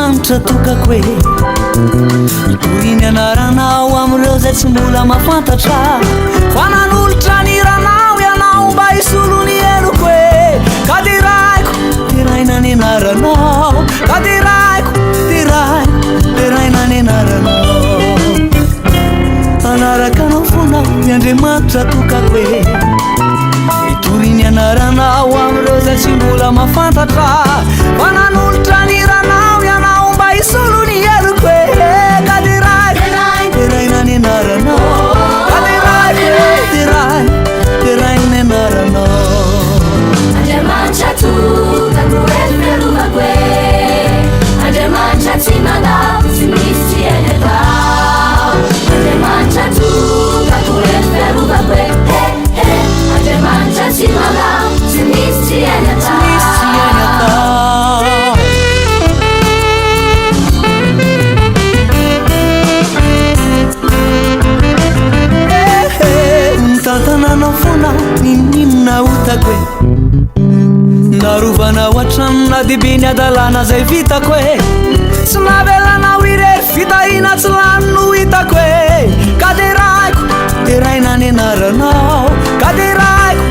Andriamanitra tokako hoe itoriny anaranao am'ireo zay tsy mbola mahafantatra fa nanolotra ny ranao ianao mba hisolony henoko hoe ka teraiko teraina ny anaranao ka teraiko teraina ny anaranao anaraka anao fonao ny Andriamanitra tokako hoe itoriny anaranao am'ireo zay tsy mbola mahafantatra fa nanolotra ny ranao ianao mba hisolony henoko hoe ka teraiko teraina ny anaranao ka teraiko teraina ny anaranao Andriamanitra tokako hoe fiarovako hoe Andriamanitra tsy mandao tsy misy eny atao Andriamanitra tokako hoe fiarovako hoe Andriamanitra tsy mandao tsy misy eny atao tantananao fonao ninina otako hoe narovanao atramina debe ny adalana zay vitako hoe tsy navelanao irery fitahina tsy lany no hitako hoe ka teraiko teraina ny anaranao ka teraiko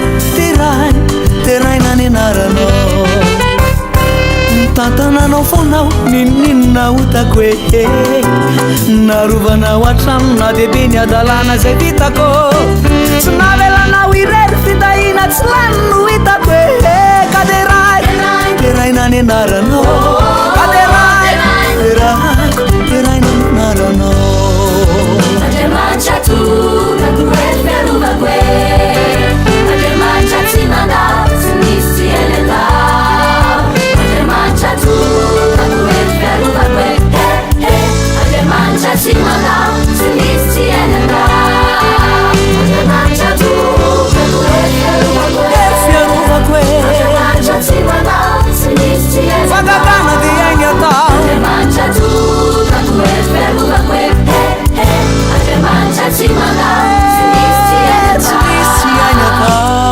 teraina ny anaranao tantananao fonao ninina otako hoe narovanao atramina debe ny adalana zay vitako tsy navelanao irery fitahina tsy lany no hitako hoe ka teraina ny anaranao ka teraiko teraina ny anaranao Andriamanitra tokako hoe fiarovako hoe Andriamanitra tsy mandao tsy misy eny atao Andriamanitra tokako hoe fiarovako hoe Andriamanitra tsy mandao tsy misy eny atao Andriamanitra tokako hoe fiarovako hoe Andriamanitra tsy mandao tsy misy eny atao fagatana dia ainy atao Andriamanitra tokako hoe fiarovako hoe Andriamanitra tsy mandao tsy misy eny atao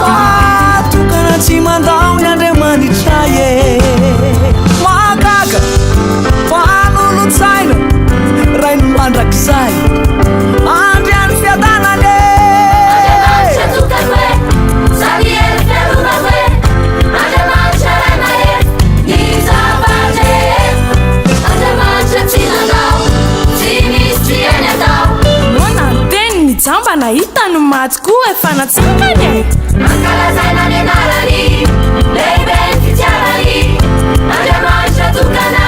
fatokana tsy mandao ny Andriamanitra ye mahagaga fanolotsaina rainy mandrakizay andriany fiadanany Andriamanitra tokako hoe sady eny fiarovako hoe Andriamanitra raina ny zavatra Andriamanitra tsy mandao tsy misy eny atao Nona teny mijamba nahitany maty koa efa natsangany mankalazaina ny anarany lehibe ny fitiavany Andriamanitra tokana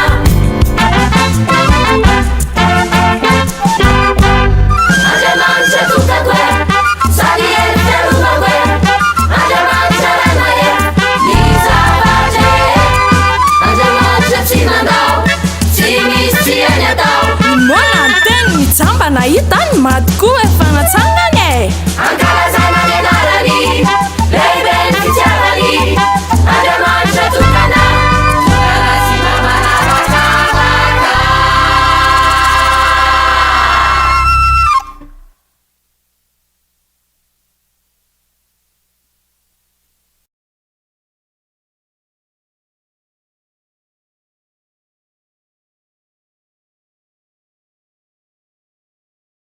Andriamanitra tokako hoe sady eny fiarovako hoe Andriamanitra raina ny zavatra Andriamanitra tsy mandao tsy misy eny atao Nona teny mijamba nahitany maty koa